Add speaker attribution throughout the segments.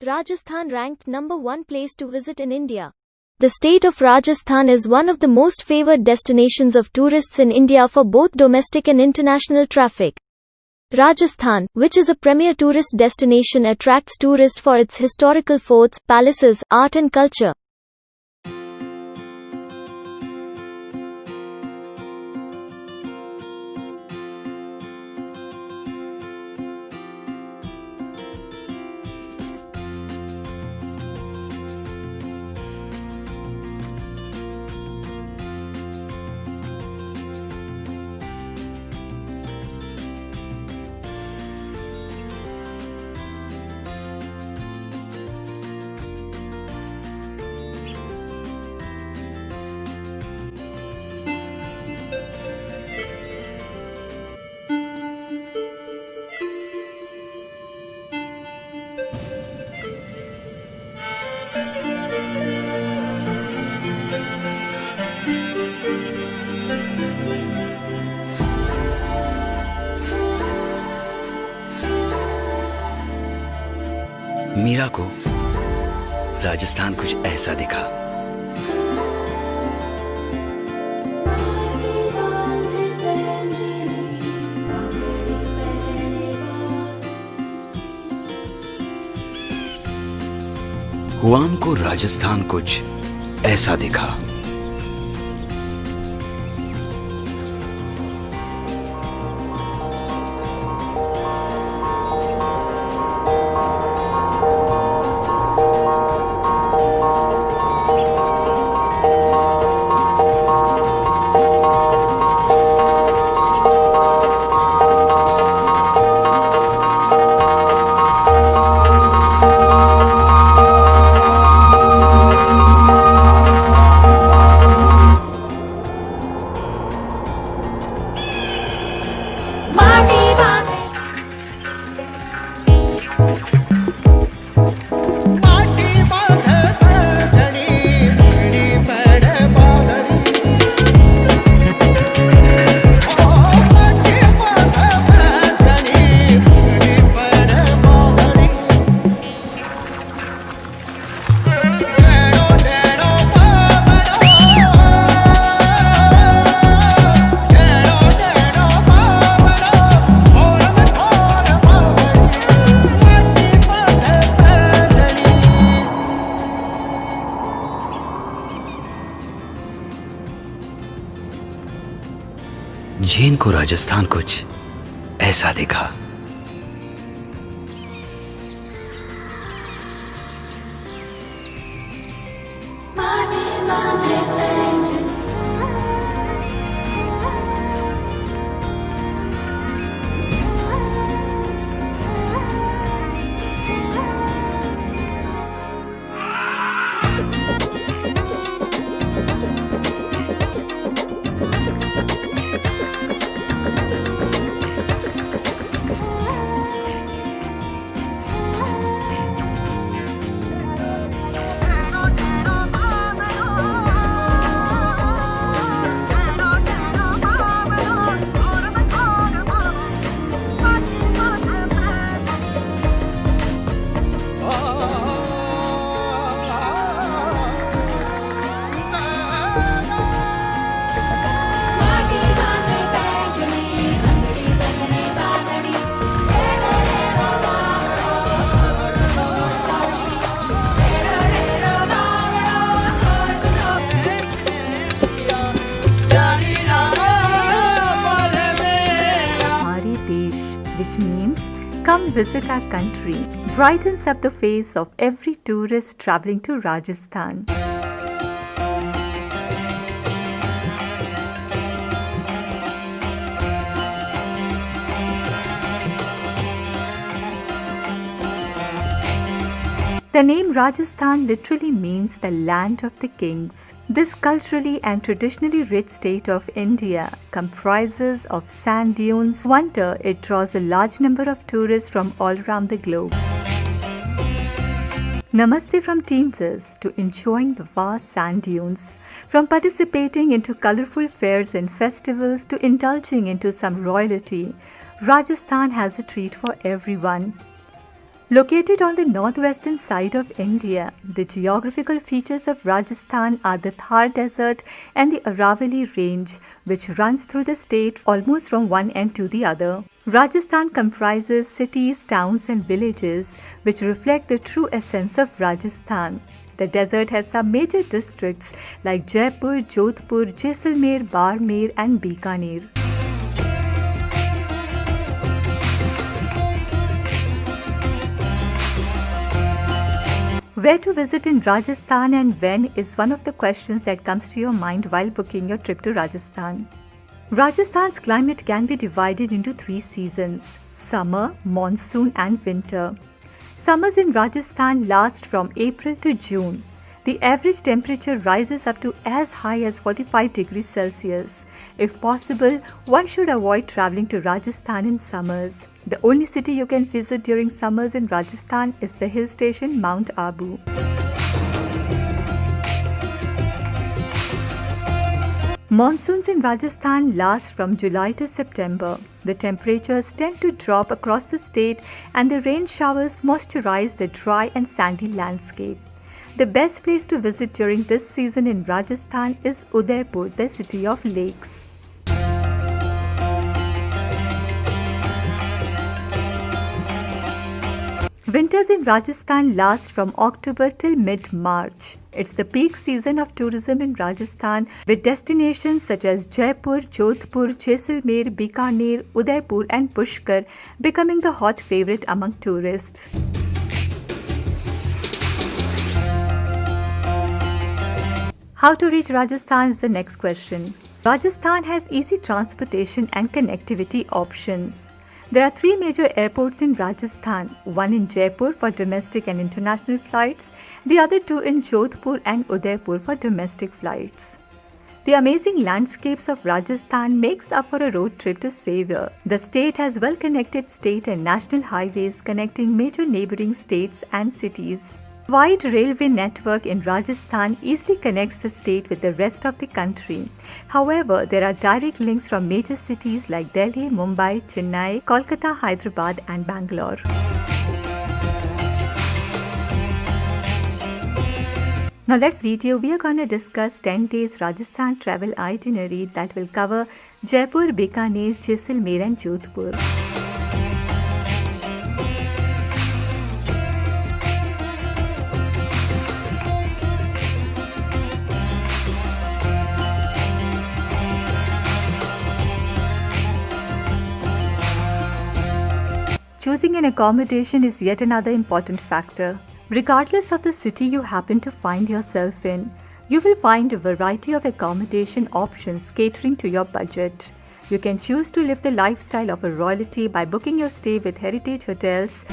Speaker 1: Rajasthan ranked number 1 place to visit in India. The state of Rajasthan is one of the most favored destinations of tourists in India for both domestic and international traffic. Rajasthan, which is a premier tourist destination, attracts tourists for its historical forts, palaces, art and culture.
Speaker 2: Meera को राजस्थान कुछ ऐसा दिखा। हुआम को राजस्थान कुछ ऐसा दिखा। जैन को राजस्थान कुछ ऐसा दिखा।
Speaker 3: Which means come visit our country, brightens up the face of every tourist traveling to Rajasthan. The name Rajasthan literally means the land of the kings. This culturally and traditionally rich state of India comprises of sand dunes. No wonder it draws a large number of tourists from all around the globe. Namaste from teensers to enjoying the vast sand dunes, from participating into colorful fairs and festivals to indulging into some royalty. Rajasthan has a treat for everyone. Located on the northwestern side of India, the geographical features of Rajasthan are the Thar Desert and the Aravalli Range, which runs through the state almost from one end to the other. Rajasthan comprises cities, towns, and villages which reflect the true essence of Rajasthan. The desert has some major districts like Jaipur, Jodhpur, Jaisalmer, Barmer, and Bikaner. Where to visit in Rajasthan and when is one of the questions that comes to your mind while booking your trip to Rajasthan. Rajasthan's climate can be divided into 3 seasons: summer, monsoon, and winter. Summers in Rajasthan last from April to June. The average temperature rises up to as high as 45 degrees Celsius. If possible, one should avoid traveling to Rajasthan in summers. The only city you can visit during summers in Rajasthan is the hill station Mount Abu. Monsoons in Rajasthan last from July to September. The temperatures tend to drop across the state and the rain showers moisturize the dry and sandy landscape. The best place to visit during this season in Rajasthan is Udaipur, the city of lakes. Winters in Rajasthan last from October till mid-March. It's the peak season of tourism in Rajasthan, with destinations such as Jaipur, Jodhpur, Jaisalmer, Bikaner, Udaipur and Pushkar becoming the hot favorite among tourists. How to reach Rajasthan is the next question. Rajasthan has easy transportation and connectivity options. There are 3 major airports in Rajasthan, one in Jaipur for domestic and international flights, the other 2 in Jodhpur and Udaipur for domestic flights. The amazing landscapes of Rajasthan makes up for a road trip to savor. The state has well-connected state and national highways connecting major neighboring states and cities. Wide railway network in Rajasthan easily connects the state with the rest of the country. However, there are direct links from major cities like Delhi, Mumbai, Chennai, Kolkata, Hyderabad and Bangalore. Now let's video we are going to discuss 10 days Rajasthan travel itinerary that will cover Jaipur, Bikaner, Jaisalmer and Jodhpur. Choosing an accommodation is yet another important factor. Regardless of the city you happen to find yourself in, you will find a variety of accommodation options catering to your budget. You can choose to live the lifestyle of a royalty by booking your stay with heritage hotels.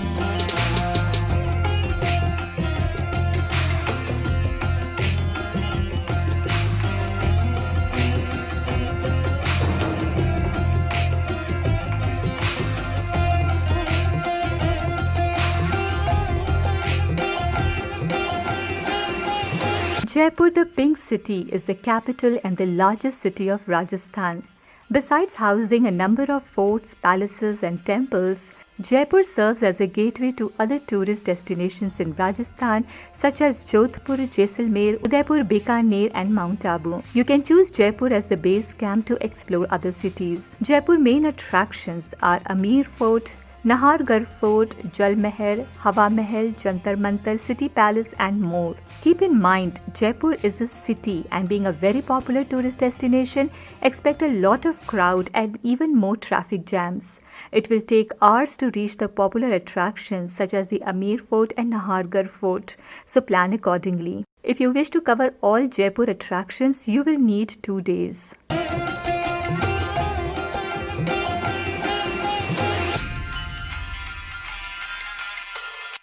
Speaker 3: Jaipur, the Pink City, is the capital and the largest city of Rajasthan. Besides housing a number of forts, palaces and temples, Jaipur serves as a gateway to other tourist destinations in Rajasthan such as Jodhpur, Jaisalmer, Udaipur, Bikaner and Mount Abu. You can choose Jaipur as the base camp to explore other cities. Jaipur main attractions are Amer Fort, Nahargarh Fort, Jal Mahal, Hawa Mahal, Jantar Mantar, City Palace and more. Keep in mind, Jaipur is a city and being a very popular tourist destination, expect a lot of crowd and even more traffic jams. It will take hours to reach the popular attractions such as the Amer Fort and Nahargarh Fort, so plan accordingly. If you wish to cover all Jaipur attractions, you will need 2 days.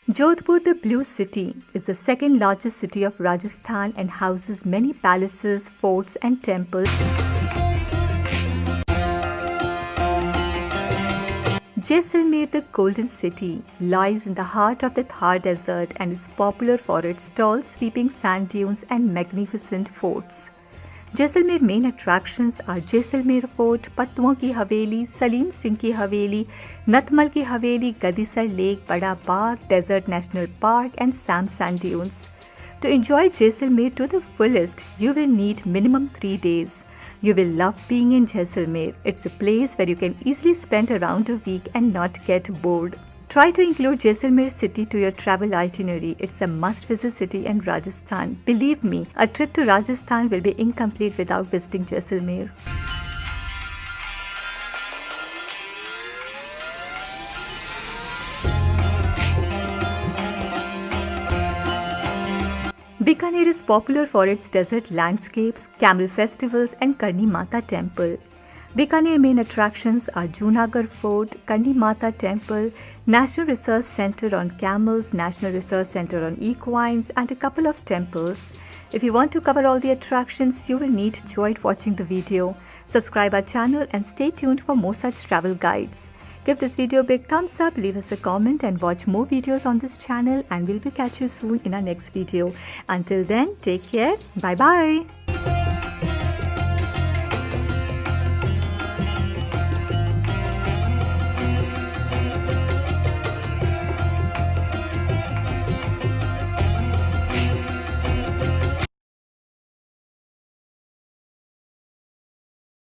Speaker 3: Jodhpur, the Blue City, is the second largest city of Rajasthan and houses many palaces, forts and temples. Jaisalmer, the Golden City, lies in the heart of the Thar Desert and is popular for its tall sweeping sand dunes and magnificent forts. Jaisalmer main attractions are Jaisalmer Fort, Pattuon ki Haveli, Salim Singh ki Haveli, Natmal ki Haveli, Gadisar Lake, Bada Bagh, Desert National Park and Sam Sand Dunes. To enjoy Jaisalmer to the fullest, you will need minimum 3 days. You will love being in Jaisalmer. It's a place where you can easily spend around a week and not get bored. Try to include Jaisalmer city to your travel itinerary. It's a must-visit city in Rajasthan. Believe me, a trip to Rajasthan will be incomplete without visiting Jaisalmer. Bikaner is popular for its desert landscapes, camel festivals and Karni Mata temple. Bikaner main attractions are Junagarh Fort, Karni Mata temple, National Research Center on camels, National Research Center on equines and a couple of temples. If you want to cover all the attractions, you will need to enjoy watching the video. Subscribe our channel and stay tuned for more such travel guides. Give this video a big thumbs up, leave us a comment and watch more videos on this channel, and we'll catch you soon in our next video. Until then, take care. Bye bye.